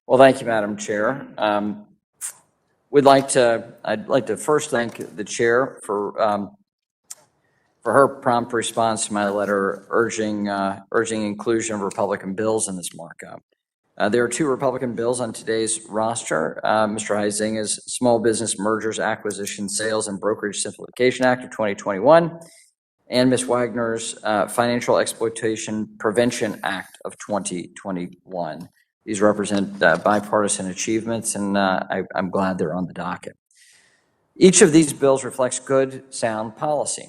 Well, thank you, Madam Chair. I'd like to first thank the chair for her prompt response to my letter urging inclusion of Republican bills in this markup. There are two Republican bills on today's roster. Mr. Huizinga's Small Business Mergers, Acquisitions, Sales, and Brokerage Simplification Act of 2021, and Ms. Wagner's Financial Exploitation Prevention Act of 2021. These represent bipartisan achievements, and I'm glad they're on the docket. Each of these bills reflects good, sound policy.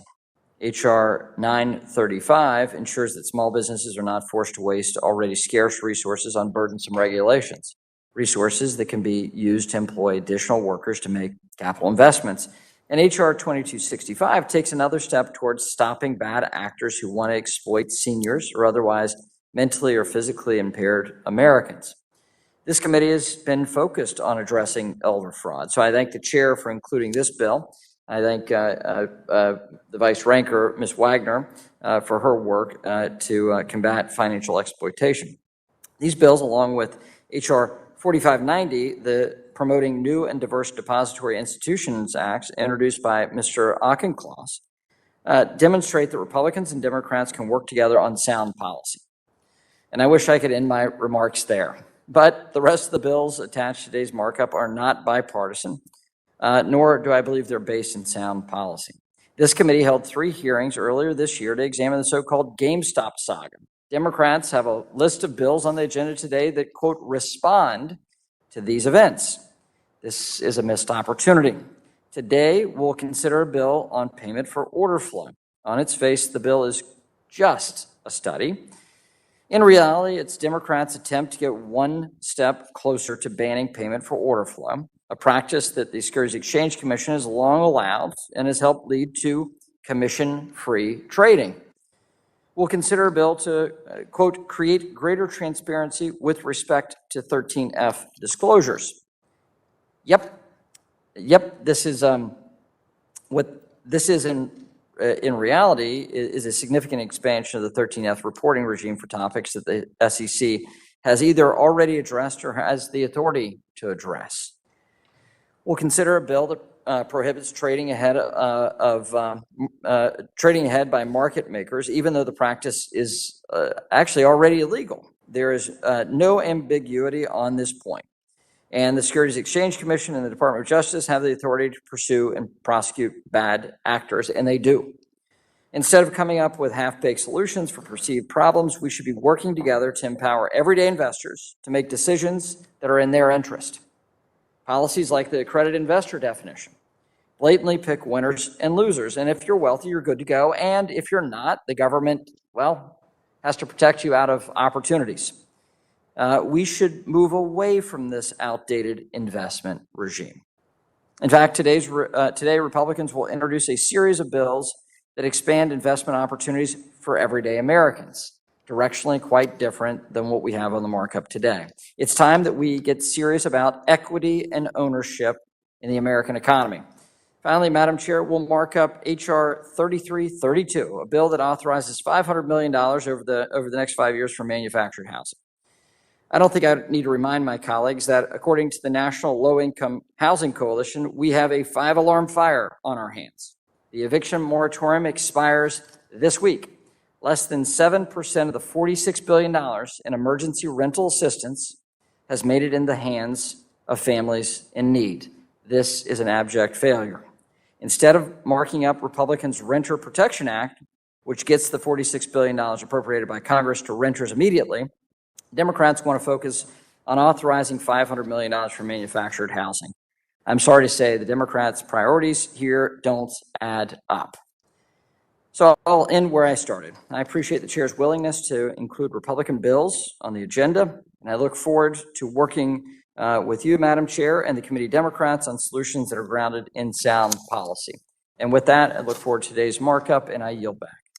H.R. 935 ensures that small businesses are not forced to waste already scarce resources on burdensome regulations, resources that can be used to employ additional workers to make capital investments. And H.R. 2265 takes another step towards stopping bad actors who want to exploit seniors or otherwise mentally or physically impaired Americans. This committee has been focused on addressing elder fraud. So I thank the chair for including this bill. I thank the vice ranker, Ms. Wagner, for her work to combat financial exploitation. These bills, along with H.R. 4590, the Promoting New and Diverse Depository Institutions Act, introduced by Mr. Auchincloss, demonstrate that Republicans and Democrats can work together on sound policy. And I wish I could end my remarks there. But the rest of the bills attached to today's markup are not bipartisan, nor do I believe they're based in sound policy. This committee held 3 hearings earlier this year to examine the so-called GameStop saga. Democrats have a list of bills on the agenda today that, quote, respond to these events. This is a missed opportunity. Today, we'll consider a bill on payment for order flow. On its face, the bill is just a study. In reality, it's Democrats' attempt to get one step closer to banning payment for order flow, a practice that the Securities Exchange Commission has long allowed and has helped lead to commission-free trading. We'll consider a bill to, quote, create greater transparency with respect to 13F disclosures. Yep, this is what this is in reality is a significant expansion of the 13F reporting regime for topics that the SEC has either already addressed or has the authority to address. We'll consider a bill that prohibits trading ahead by market makers, even though the practice is actually already illegal. There is no ambiguity on this point. And the Securities Exchange Commission and the Department of Justice have the authority to pursue and prosecute bad actors, and they do. Instead of coming up with half-baked solutions for perceived problems, we should be working together to empower everyday investors to make decisions that are in their interest. Policies like the accredited investor definition blatantly pick winners and losers, and if you're wealthy, you're good to go, and if you're not, the government, well, has to protect you out of opportunities. We should move away from this outdated investment regime. In fact, today Republicans will introduce a series of bills that expand investment opportunities for everyday Americans, directionally quite different than what we have on the markup today. It's time that we get serious about equity and ownership in the American economy. Finally, Madam Chair, we'll mark up H.R. 3332, a bill that authorizes $500 million over the next 5 years for manufactured housing. I don't think I need to remind my colleagues that according to the National Low-Income Housing Coalition, we have a 5-alarm fire on our hands. The eviction moratorium expires this week. Less than 7% of the $46 billion in emergency rental assistance has made it in the hands of families in need. This is an abject failure. Instead of marking up Republicans' Renter Protection Act, which gets the $46 billion appropriated by Congress to renters immediately, Democrats want to focus on authorizing $500 million for manufactured housing. I'm sorry to say the Democrats' priorities here don't add up. So I'll end where I started. I appreciate the chair's willingness to include Republican bills on the agenda, and I look forward to working with you, Madam Chair, and the committee Democrats on solutions that are grounded in sound policy. And with that, I look forward to today's markup, and I yield back.